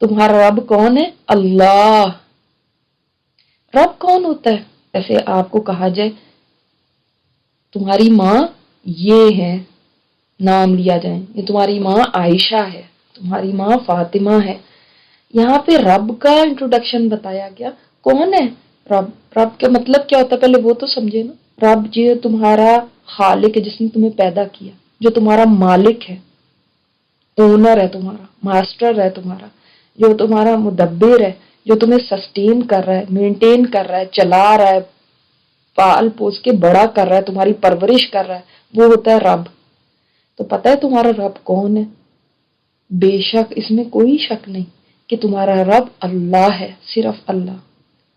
تمہارا رب کون ہے؟ اللہ۔ رب کون ہوتا ہے؟ جیسے آپ کو کہا جائے تمہاری ماں یہ ہے، نام لیا جائے، یہ تمہاری ماں عائشہ ہے، تمہاری ماں فاطمہ ہے، یہاں پہ رب کا انٹروڈکشن بتایا گیا۔ کون ہے رب؟ رب کا مطلب کیا ہوتا ہے پہلے وہ تو سمجھے نا۔ رب جو تمہارا خالق ہے، جس نے تمہیں پیدا کیا، جو تمہارا مالک ہے، اونر ہے، تمہارا ماسٹر ہے، تمہارا جو تمہارا مدبر ہے، جو تمہیں سسٹین کر رہا ہے، مینٹین کر رہا ہے، چلا رہا ہے، پال پوس کے بڑا کر رہا ہے، تمہاری پرورش کر رہا ہے، وہ ہوتا ہے رب۔ تو پتہ ہے تمہارا رب کون ہے؟ بے شک اس میں کوئی شک نہیں کہ تمہارا رب اللہ ہے، صرف اللہ۔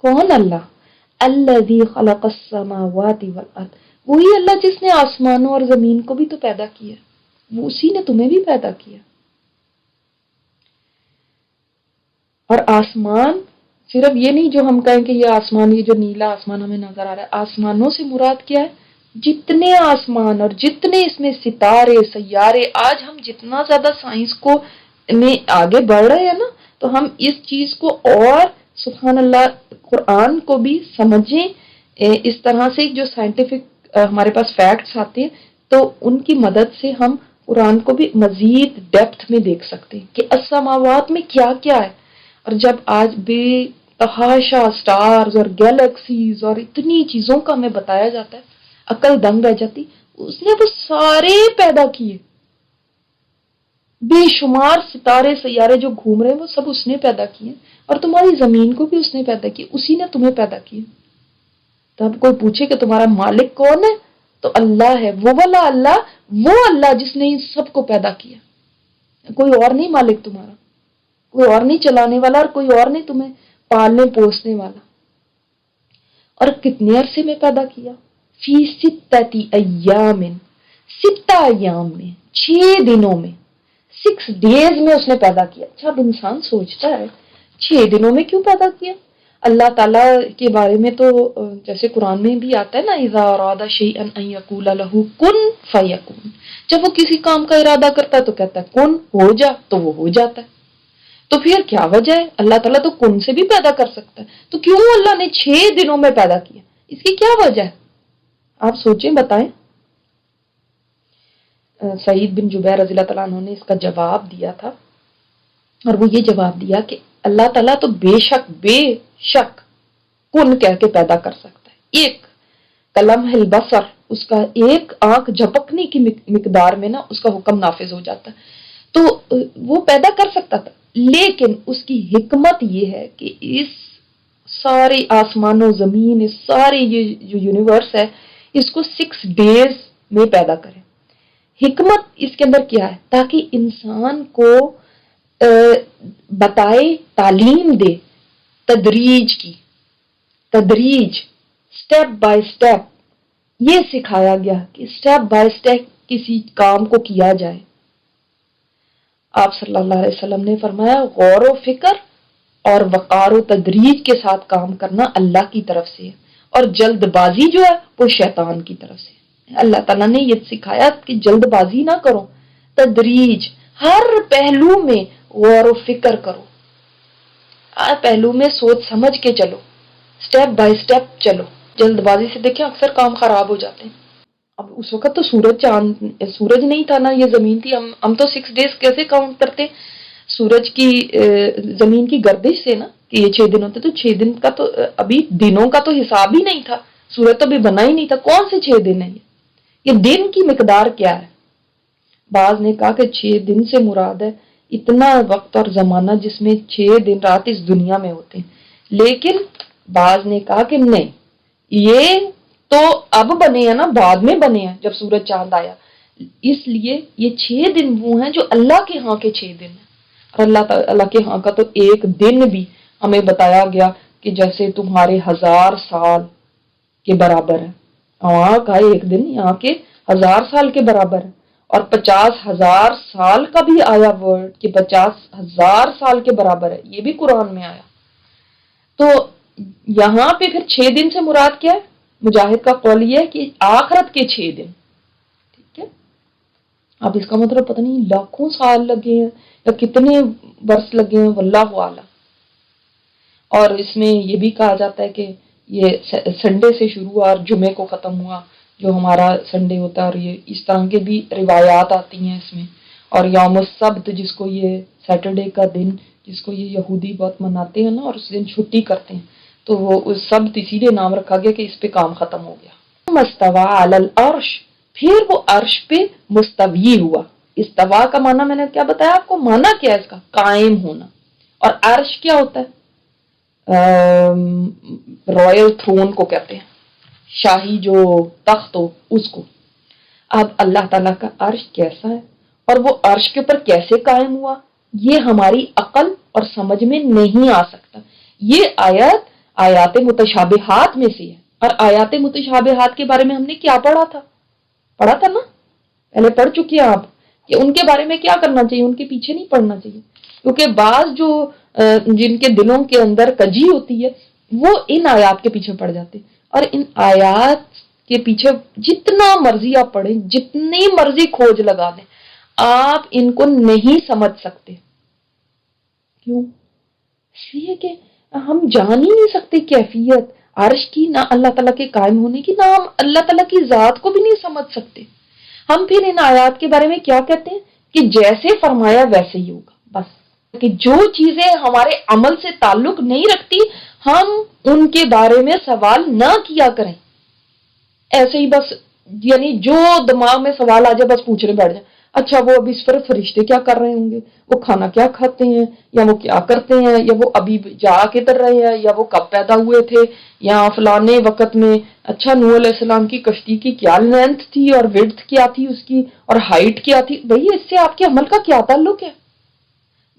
کون اللہ؟ الذی خلق السماوات والارض، وہی اللہ جس نے آسمانوں اور زمین کو بھی تو پیدا کیا، وہ اسی نے تمہیں بھی پیدا کیا۔ اور آسمان صرف یہ نہیں جو ہم کہیں کہ یہ آسمان، یہ جو نیلا آسمان ہمیں نظر آ رہا ہے، آسمانوں سے مراد کیا ہے؟ جتنے آسمان اور جتنے اس میں ستارے سیارے، آج ہم جتنا زیادہ سائنس کو میں آگے بڑھ رہے ہیں نا، تو ہم اس چیز کو اور سبحان اللہ قرآن کو بھی سمجھیں اس طرح سے، جو سائنٹیفک ہمارے پاس فیکٹس آتے ہیں تو ان کی مدد سے ہم قرآن کو بھی مزید ڈیپتھ میں دیکھ سکتے ہیں کہ السماوات میں کیا کیا ہے۔ اور جب آج بے تحاشا سٹارز اور گیلیکسیز اور اتنی چیزوں کا ہمیں بتایا جاتا ہے، عقل دنگ رہ جاتی۔ اس نے وہ سارے پیدا کیے، بے شمار ستارے سیارے جو گھوم رہے ہیں وہ سب اس نے پیدا کیے، اور تمہاری زمین کو بھی اس نے پیدا کی، اسی نے تمہیں پیدا کیا۔ تو اب کوئی پوچھے کہ تمہارا مالک کون ہے تو اللہ ہے، وہ والا اللہ، وہ اللہ جس نے ان سب کو پیدا کیا، کوئی اور نہیں مالک تمہارا، کوئی اور نہیں چلانے والا، اور کوئی اور نہیں تمہیں پالنے پوسنے والا۔ اور کتنے عرصے میں پیدا کیا؟ فی ستۃ ایام، 7 ایام میں، 6 دنوں میں، 6 days میں اس نے پیدا کیا۔ اچھا اب انسان سوچتا ہے 6 دنوں میں کیوں پیدا کیا؟ اللہ تعالیٰ کے بارے میں تو جیسے قرآن میں بھی آتا ہے نا، اذا اراد شیئا ان یقول له کن فیکون، جب وہ کسی کام کا ارادہ کرتا ہے تو کہتا ہے کن، ہو جا، تو وہ ہو جاتا ہے۔ تو پھر کیا وجہ ہے؟ اللہ تعالیٰ تو کن سے بھی پیدا کر سکتا ہے، تو کیوں اللہ نے 6 دنوں میں پیدا کیا؟ اس کی کیا وجہ ہے؟ آپ سوچیں، بتائیں۔ سعید بن جبیر رضی اللہ تعالیٰ عنہ نے اس کا جواب دیا تھا، اور وہ یہ جواب دیا کہ اللہ تعالیٰ تو بے شک کن کہہ کے پیدا کر سکتا ہے۔ ایک کلمح البصر، اس کا ایک آنکھ جھپکنے کی مقدار میں نا اس کا حکم نافذ ہو جاتا ہے، تو وہ پیدا کر سکتا تھا۔ لیکن اس کی حکمت یہ ہے کہ اس سارے آسمان و زمین، اس سارے یہ جو یونیورس ہے، اس کو 6 days میں پیدا کرے۔ حکمت اس کے اندر کیا ہے؟ تاکہ انسان کو بتائے، تعلیم دے تدریج کی، تدریج، سٹیپ بائی سٹیپ، یہ سکھایا گیا کہ سٹیپ بائی سٹیپ کسی کام کو کیا جائے۔ آپ صلی اللہ علیہ وسلم نے فرمایا غور و فکر اور وقار و تدریج کے ساتھ کام کرنا اللہ کی طرف سے ہے، اور جلد بازی جو ہے وہ شیطان کی طرف سے ہے۔ اللہ تعالیٰ نے یہ سکھایا کہ جلد بازی نہ کرو، تدریج، ہر پہلو میں غور و فکر کرو، ہر پہلو میں سوچ سمجھ کے چلو، سٹیپ بائی سٹیپ چلو۔ جلد بازی سے دیکھیں اکثر کام خراب ہو جاتے ہیں۔ اب اس وقت تو سورج نہیں تھا نا، یہ زمین تھی، ہم تو 6 days کیسے کاؤنٹ کرتے؟ سورج کی زمین کی گردش سے نا، کہ یہ 6 دن ہوتے، تو 6 دن کا تو ابھی دنوں کا تو حساب ہی نہیں تھا، سورج تو ابھی بنا ہی نہیں تھا، کون سے 6 دن ہے یہ دن کی مقدار کیا ہے؟ بعض نے کہا کہ 6 دن سے مراد ہے اتنا وقت اور زمانہ جس میں 6 دن رات اس دنیا میں ہوتے ہیں، لیکن بعض نے کہا کہ نہیں، یہ تو اب بنے ہیں نا، بعد میں بنے ہیں جب سورج چاند آیا، اس لیے یہ 6 دن وہ ہیں جو اللہ کے ہاں کے 6 دن ہیں، اور اللہ کے ہاں کا تو ایک دن بھی ہمیں بتایا گیا کہ جیسے تمہارے 1000 سال کے برابر ہے، وہاں کا ایک دن یہاں کے 1000 سال کے برابر ہے، اور 50,000 سال کا بھی آیا ورڈ کہ 50,000 سال کے برابر ہے، یہ بھی قرآن میں آیا۔ تو یہاں پہ پھر 6 دن سے مراد کیا ہے؟ مجاہد کا قول یہ ہے کہ آخرت کے 6 دن، ٹھیک ہے؟ اب اس کا مطلب پتہ نہیں لاکھوں سال لگے ہیں یا کتنے برس لگے ہیں واللہ اعلم۔ اور اس میں یہ بھی کہا جاتا ہے کہ یہ سنڈے سے شروع ہوا اور جمعے کو ختم ہوا، جو ہمارا سنڈے ہوتا ہے، اور یہ اس طرح کے بھی روایات آتی ہیں اس میں۔ اور یوم السبت، جس کو یہ سیٹرڈے کا دن، جس کو یہ یہودی بہت مناتے ہیں نا، اور اس دن چھٹی کرتے ہیں، تو وہ اس سبت اسی لیے نام رکھا گیا کہ اس پہ کام ختم ہو گیا۔ مستوی علی العرش، پھر وہ عرش پہ مستوی ہوا۔ استوا کا معنی میں نے کیا بتایا آپ کو، معنی کیا ہے اس کا، قائم ہونا۔ اور عرش کیا ہوتا ہے، رائل تھرون کو کہتے ہیں، شاہی جو تخت ہو اس کو۔ اب اللہ تعالیٰ کا عرش کیسا ہے اور وہ عرش کے اوپر کیسے قائم ہوا، یہ ہماری عقل اور سمجھ میں نہیں آ سکتا۔ یہ آیات متشابہات میں سے ہے، اور آیات متشابہات کے بارے میں ہم نے کیا پڑھا تھا نا، پہلے پڑھ چکے ہیں آپ، کہ ان کے بارے میں کیا کرنا چاہیے، ان کے پیچھے نہیں پڑھنا چاہیے، کیونکہ بعض جو جن کے دلوں کے اندر کجی ہوتی ہے وہ ان آیات کے پیچھے پڑ جاتے، اور ان آیات کے پیچھے جتنا مرضی آپ پڑھیں، جتنی مرضی کھوج لگا دیں، آپ ان کو نہیں سمجھ سکتے۔ کیوں؟ اس لیے کہ ہم جان ہی نہیں سکتے کیفیت عرش کی، نہ اللہ تعالیٰ کے قائم ہونے کی، نہ ہم اللہ تعالیٰ کی ذات کو بھی نہیں سمجھ سکتے۔ ہم پھر ان آیات کے بارے میں کیا کہتے ہیں کہ جیسے فرمایا ویسے ہی ہوگا، بس۔ کہ جو چیزیں ہمارے عمل سے تعلق نہیں رکھتی ہم ان کے بارے میں سوال نہ کیا کریں، ایسے ہی بس، یعنی جو دماغ میں سوال آ جائے بس پوچھنے بیٹھ جائیں، اچھا وہ ابھی اس پر فرشتے کیا کر رہے ہوں گے، وہ کھانا کیا کھاتے ہیں، یا وہ کیا کرتے ہیں، یا وہ ابھی جا کے تر رہے ہیں، یا وہ کب پیدا ہوئے تھے، یا فلانے وقت میں، اچھا نوح علیہ السلام کی کشتی کی کیا لینتھ تھی اور وڈتھ کیا تھی اس کی، اور ہائٹ کیا تھی، بھئی اس سے آپ کے عمل کا کیا تعلق ہے؟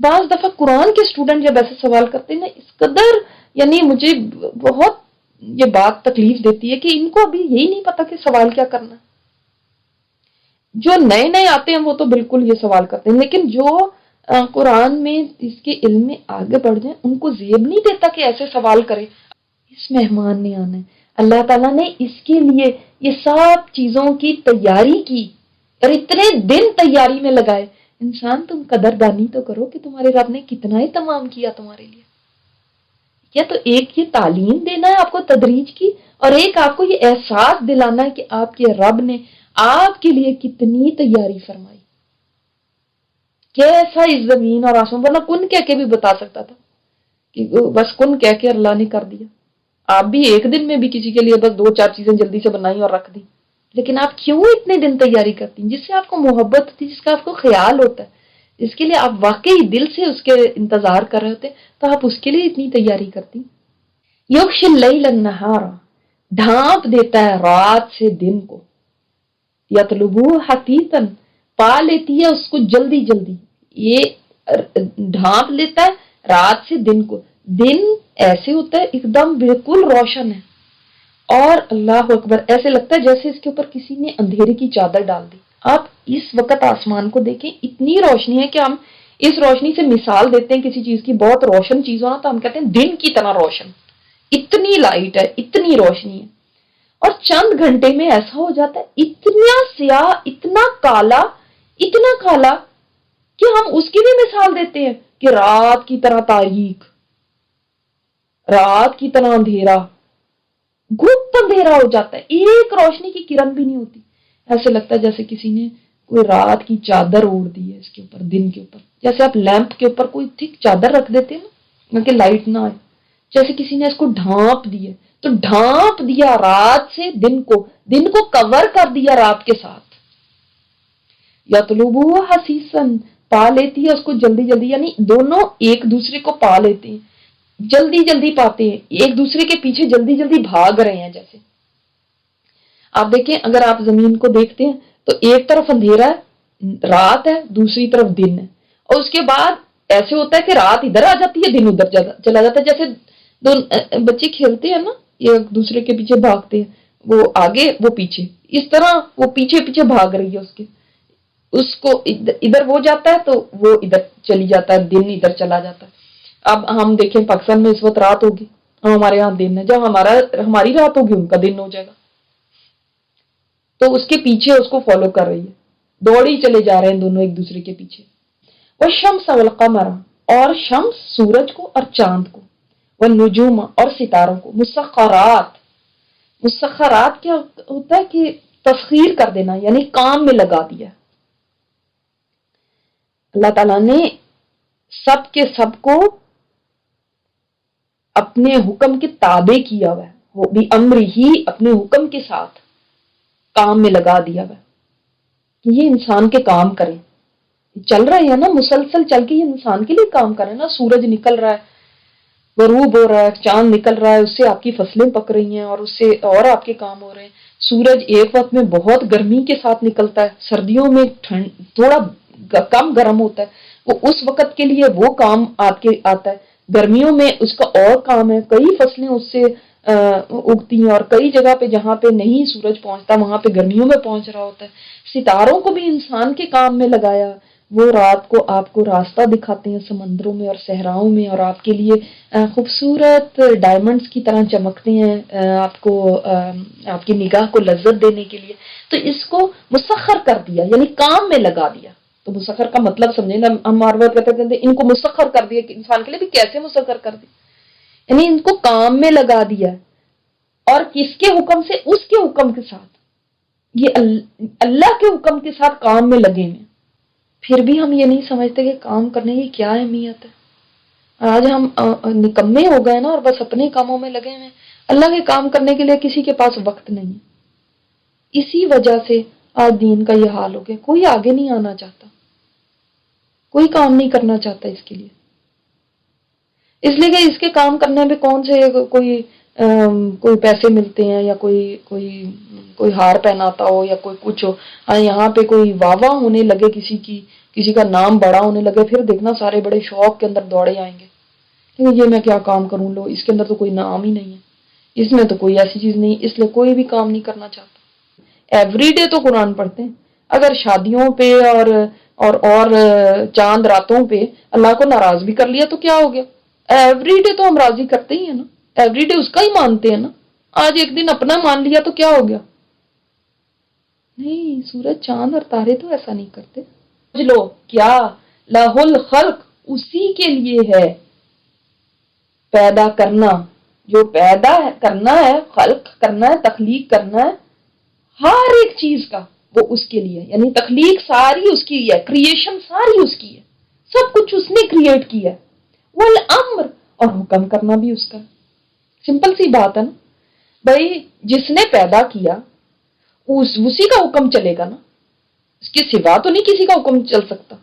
بعض دفعہ قرآن کے اسٹوڈنٹ جب ایسے سوال کرتے ہیں نا، اس قدر یعنی مجھے بہت یہ بات تکلیف دیتی ہے کہ ان کو ابھی یہی نہیں پتا کہ سوال کیا کرنا ہے۔ جو نئے نئے آتے ہیں وہ تو بالکل یہ سوال کرتے ہیں، لیکن جو قرآن میں اس کے علم میں آگے بڑھ جائیں ان کو زیب نہیں دیتا کہ ایسے سوال کرے۔ اس مہمان نے آنا ہے، اللہ تعالیٰ نے اس کے لیے یہ سب چیزوں کی تیاری کی اور اتنے دن تیاری میں لگائے۔ انسان تم قدردانی تو کرو کہ تمہارے رب نے کتنا اہتمام کیا تمہارے لیے۔ یا تو ایک یہ تعلیم دینا ہے آپ کو تدریج کی، اور ایک آپ کو یہ احساس دلانا ہے کہ آپ کے رب نے آپ کے لیے کتنی تیاری فرمائی، کیسا اس زمین اور آسمان، ورنہ کن کہہ کے بھی بتا سکتا تھا کہ بس کن کہہ کے اللہ نے کر دیا۔ آپ بھی ایک دن میں بھی کسی کے لیے بس 2-4 چیزیں جلدی سے بنائی اور رکھ دی، لیکن آپ کیوں اتنے دن تیاری کرتی ہیں؟ جس سے آپ کو محبت ہوتی ہے، جس کا آپ کو خیال ہوتا ہے، جس کے لیے آپ واقعی دل سے اس کے انتظار کر رہے ہوتے، تو آپ اس کے لیے اتنی تیاری کرتی۔ یغش اللیل النہار، ڈھانپ دیتا ہے رات سے دن کو، یطلبہ حثیثا، پا لیتی ہے اس کو جلدی جلدی، یہ ڈھانپ لیتا ہے رات سے دن کو۔ دن ایسے ہوتا ہے ایک دم بالکل روشن ہے، اور اللہ اکبر ایسے لگتا ہے جیسے اس کے اوپر کسی نے اندھیرے کی چادر ڈال دی۔ آپ اس وقت آسمان کو دیکھیں، اتنی روشنی ہے کہ ہم اس روشنی سے مثال دیتے ہیں کسی چیز کی، بہت روشن چیز ہونا تو ہم کہتے ہیں دن کی طرح روشن، اتنی لائٹ ہے، اتنی روشنی ہے، اور چند گھنٹے میں ایسا ہو جاتا ہے اتنا سیاہ، اتنا کالا کہ ہم اس کی بھی مثال دیتے ہیں کہ رات کی طرح تاریک، رات کی طرح اندھیرا، گھپ اندھیرا ہو جاتا ہے، ایک روشنی کی کرن بھی نہیں ہوتی، ایسے لگتا ہے جیسے کسی نے کوئی رات کی چادر اوڑھ دی ہے اس کے اوپر، دن کے اوپر، جیسے آپ لیمپ کے اوپر کوئی تھک چادر رکھ دیتے ہیں نا کہ لائٹ نہ آئے، جیسے کسی نے اس کو ڈھانپ دی ہے، تو ڈھانپ دیا رات سے دن کو کور کر دیا رات کے ساتھ۔ یطلبہ حثیثا، پا لیتی ہے اس کو جلدی جلدی، یعنی دونوں ایک دوسرے کو پا لیتے ہیں، جلدی جلدی پاتے ہیں، ایک دوسرے کے پیچھے جلدی جلدی بھاگ رہے ہیں۔ جیسے آپ دیکھیں، اگر آپ زمین کو دیکھتے ہیں تو ایک طرف اندھیرا ہے، رات ہے، دوسری طرف دن ہے، اور اس کے بعد ایسے ہوتا ہے کہ رات ادھر آ جاتی ہے، دن ادھر چلا جاتا ہے، جیسے دو بچے کھیلتے ہیں نا، ایک دوسرے کے پیچھے بھاگتے ہیں، وہ آگے وہ پیچھے، اس طرح وہ پیچھے پیچھے بھاگ رہی ہے اس کو ادھر وہ جاتا ہے تو وہ ادھر چلی جاتا ہے، دن ادھر چلا جاتا ہے۔ اب ہم دیکھیں پاکستان میں اس وقت رات ہوگی، ہمارے یہاں دن ہے، جب ہماری رات ہوگی ان کا دن ہو جائے گا، تو اس کے پیچھے اس کو فالو کر رہی ہے، دوڑ ہی چلے جا رہے ہیں دونوں ایک دوسرے کے پیچھے۔ والشمس والقمر، اور شمس سورج کو اور چاند کو، والنجوم اور ستاروں کو، مسخرات، مسخرات کیا ہوتا ہے کہ تسخیر کر دینا، یعنی کام میں لگا دیا۔ اللہ تعالیٰ نے سب کے سب کو اپنے حکم کے تابع کیا ہوا ہے، وہ بھی امر ہی، اپنے حکم کے ساتھ کام میں لگا دیا ہوا ہے کہ یہ انسان کے کام کریں۔ چل رہے ہیں نا، مسلسل چل کے یہ انسان کے لیے کام کر رہے ہیں نا۔ سورج نکل رہا ہے، غروب ہو رہا ہے، چاند نکل رہا ہے، اس سے آپ کی فصلیں پک رہی ہیں اور اس سے اور آپ کے کام ہو رہے ہیں۔ سورج ایک وقت میں بہت گرمی کے ساتھ نکلتا ہے، سردیوں میں تھوڑا کم گرم ہوتا ہے، وہ اس وقت کے لیے وہ کام آتا ہے۔ گرمیوں میں اس کا اور کام ہے، کئی فصلیں اس سے اگتی ہیں، اور کئی جگہ پہ جہاں پہ نہیں سورج پہنچتا وہاں پہ گرمیوں میں پہنچ رہا ہوتا ہے۔ ستاروں کو بھی انسان کے کام میں لگایا، وہ رات کو آپ کو راستہ دکھاتے ہیں سمندروں میں اور صحراؤں میں، اور آپ کے لیے خوبصورت ڈائمنڈز کی طرح چمکتے ہیں، آپ کو آپ کی نگاہ کو لذت دینے کے لیے۔ تو اس کو مسخر کر دیا، یعنی کام میں لگا دیا۔ تو مسخر کا مطلب سمجھیں نا، ہم ہر وقت کہتے ہیں ان کو مسخر کر دیا، کہ انسان کے لیے بھی کیسے مسخر کر دیا، یعنی ان کو کام میں لگا دیا، اور کس کے حکم سے؟ اس کے حکم کے ساتھ، یہ اللہ کے حکم کے ساتھ کام میں لگے ہوئے۔ پھر بھی ہم یہ نہیں سمجھتے کہ کام کرنے کی کیا اہمیت ہے۔ آج ہم نکمے ہو گئے نا، اور بس اپنے کاموں میں لگے ہوئے، اللہ کے کام کرنے کے لیے کسی کے پاس وقت نہیں ہے۔ اسی وجہ سے آج دین کا یہ حال ہو گیا، کوئی آگے نہیں آنا چاہتا، کوئی کام نہیں کرنا چاہتا اس کے لیے، اس لیے کہ اس کے کام کرنے میں کون سے کوئی پیسے ملتے ہیں، یا کوئی ہار پہناتا ہو، یا کوئی کچھ ہو۔ ہاں، یہاں پہ کوئی واہ واہ ہونے لگے، کسی کا نام بڑا ہونے لگے، پھر دیکھنا سارے بڑے شوق کے اندر دوڑے آئیں گے کہ یہ میں کیا کام کروں، لو اس کے اندر تو کوئی نام ہی نہیں ہے، اس میں تو کوئی ایسی چیز نہیں، اس لیے کوئی بھی کام نہیں کرنا چاہتا۔ ایوری ڈے تو قرآن پڑھتے ہیں، اگر شادیوں پہ اور چاند راتوں پہ اللہ کو ناراض بھی کر لیا تو کیا ہو گیا؟ ایوری ڈے تو ہم راضی کرتے ہی ہیں نا، ایوری ڈے اس کا ہی مانتے ہیں نا۔ آج ایک دن اپنا مان لیا تو کیا ہو گیا؟ نہیں، سورج چاند اور تارے تو ایسا نہیں کرتے۔ سمجھ لو کیا، لہ الخلق، اسی کے لیے ہے پیدا کرنا، جو پیدا کرنا ہے، خلق کرنا ہے، تخلیق کرنا ہے ہر ایک چیز کا، وہ اس کے لیے، یعنی تخلیق ساری اس کی ہے، کریشن ساری اس کی ہے، سب کچھ اس نے کریٹ کیا ہے۔ والامر، اور حکم کرنا بھی اس کا۔ سمپل سی بات ہے نا بھائی، جس نے پیدا کیا اسی کا حکم چلے گا نا، اس کے سوا تو نہیں کسی کا حکم چل سکتا۔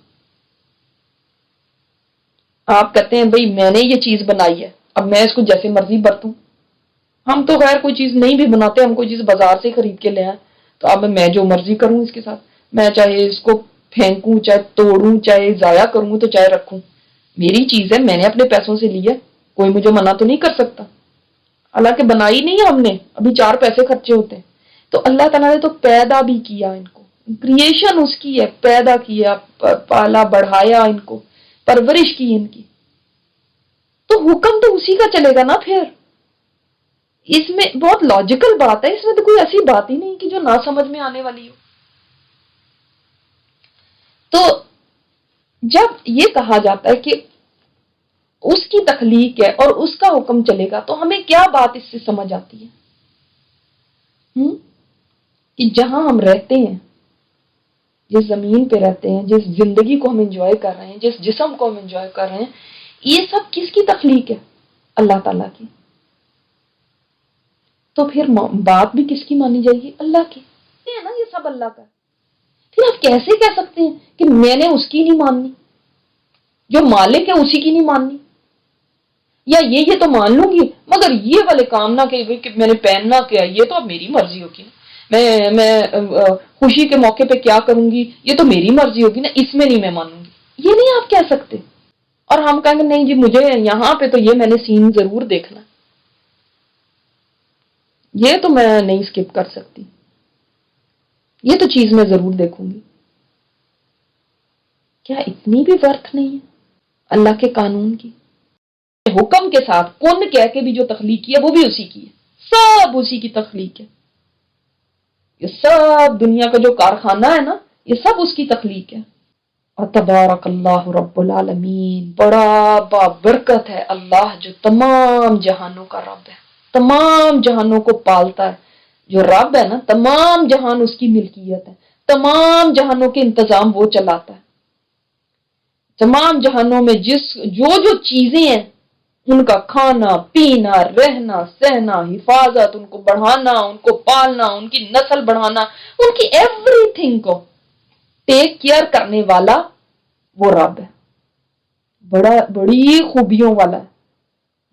آپ کہتے ہیں بھائی میں نے یہ چیز بنائی ہے، اب میں اس کو جیسے مرضی برتوں۔ ہم تو خیر کوئی چیز نہیں بھی بناتے، ہم کوئی چیز بازار سے خرید کے لے آئیں، تو اب میں جو مرضی کروں اس کے ساتھ، میں چاہے اس کو پھینکوں، چاہے توڑوں، چاہے ضائع کروں، تو چاہے رکھوں، میری چیز ہے، میں نے اپنے پیسوں سے لی ہے، کوئی مجھے منع تو نہیں کر سکتا۔ حالانکہ بنائی نہیں ہے ہم نے، ابھی 4 پیسے خرچے ہوتے ہیں۔ تو اللہ تعالیٰ نے تو پیدا بھی کیا ان کو، کریشن اس کی ہے، پیدا کیا، پالا بڑھایا ان کو، پرورش کی ان کی، تو حکم تو اسی کا چلے گا نا۔ پھر اس میں بہت لاجیکل بات ہے، اس میں تو کوئی ایسی بات ہی نہیں کہ جو نہ سمجھ میں آنے والی ہو۔ تو جب یہ کہا جاتا ہے کہ اس کی تخلیق ہے اور اس کا حکم چلے گا، تو ہمیں کیا بات اس سے سمجھ آتی ہے؟ کہ جہاں ہم رہتے ہیں، جس زمین پہ رہتے ہیں، جس زندگی کو ہم انجوائے کر رہے ہیں، جس جسم کو ہم انجوائے کر رہے ہیں، یہ سب کس کی تخلیق ہے؟ اللہ تعالیٰ کی۔ تو پھر بات بھی کس کی مانی جائے گی؟ اللہ کی ہے نا، یہ سب اللہ کا ہے۔ پھر آپ کیسے کہہ سکتے ہیں کہ میں نے اس کی نہیں ماننی، جو مالک ہے اسی کی نہیں ماننی، یا یہ تو مان لوں گی مگر یہ والے کام نہ کہ میں نے پہننا کیا، یہ تو اب میری مرضی ہوگی نا، میں خوشی کے موقع پہ کیا کروں گی یہ تو میری مرضی ہوگی نا، اس میں نہیں میں مانوں گی، یہ نہیں آپ کہہ سکتے۔ اور ہم کہیں گے نہیں جی مجھے یہاں پہ تو یہ میں نے سین ضرور دیکھنا، یہ تو میں نہیں اسکپ کر سکتی، یہ تو چیز میں ضرور دیکھوں گی۔ کیا اتنی بھی ورتھ نہیں ہے اللہ کے قانون کی؟ حکم کے ساتھ کن کہہ کے بھی جو تخلیق کی ہے وہ بھی اسی کی ہے، سب اسی کی تخلیق ہے، یہ سب دنیا کا جو کارخانہ ہے نا، یہ سب اس کی تخلیق ہے۔ اور تبارک اللہ رب العالمین، بڑا بابرکت ہے اللہ جو تمام جہانوں کا رب ہے، تمام جہانوں کو پالتا ہے۔ جو رب ہے نا، تمام جہان اس کی ملکیت ہے، تمام جہانوں کے انتظام وہ چلاتا ہے۔ تمام جہانوں میں جو چیزیں ہیں، ان کا کھانا پینا رہنا سہنا حفاظت، ان کو بڑھانا، ان کو پالنا، ان کی نسل بڑھانا، ان کی ایوری تھنگ کو ٹیک کیئر کرنے والا وہ رب ہے۔ بڑی خوبیوں والا ہے،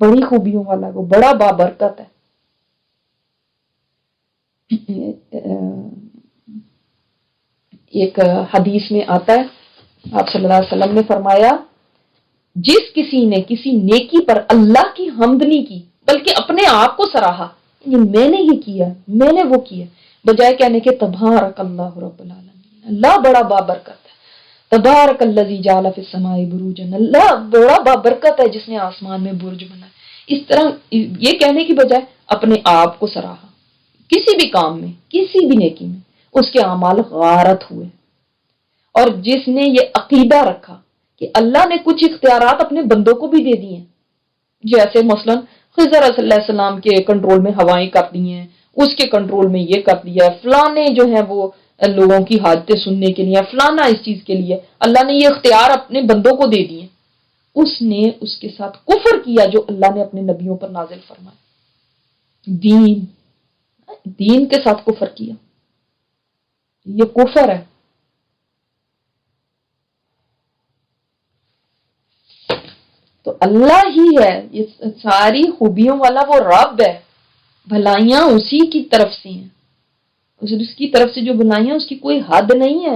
بڑی خوبیوں والا ہے، وہ بڑا بابرکت ہے۔ ایک حدیث میں آتا ہے، آپ صلی اللہ علیہ وسلم نے فرمایا، جس کسی نے کسی نیکی پر اللہ کی حمد نہیں کی بلکہ اپنے آپ کو سراہا، میں نے یہ کیا، میں نے وہ کیا، بجائے کہنے کے تبارک اللہ رب العالمین، اللہ بڑا بابرکت ہے، تبارک الذی جعل فی السماء بروجا، اللہ بڑا بابرکت ہے جس نے آسمان میں برج بنایا۔ اس طرح یہ کہنے کی بجائے اپنے آپ کو سراہا، کسی بھی کام میں، کسی بھی نیکی میں اس کے اعمال غارت ہوئے۔ اور جس نے یہ عقیدہ رکھا کہ اللہ نے کچھ اختیارات اپنے بندوں کو بھی دے دیے ہیں، جیسے مثلا خضر علیہ السلام کے کنٹرول میں ہوائیں کر دی ہیں، اس کے کنٹرول میں یہ کر دیا ہے، فلانے جو ہیں وہ لوگوں کی حاجتیں سننے کے لیے، فلانا اس چیز کے لیے اللہ نے یہ اختیار اپنے بندوں کو دے دیے، اس نے اس کے ساتھ کفر کیا جو اللہ نے اپنے نبیوں پر نازل فرمایا۔ دین کے ساتھ کفر کیا، یہ کفر ہے۔ تو اللہ ہی ہے، یہ ساری خوبیوں والا وہ رب ہے، بھلائیاں اسی کی طرف سے ہیں، اس کی طرف سے جو بھلائیاں اس کی کوئی حد نہیں ہے۔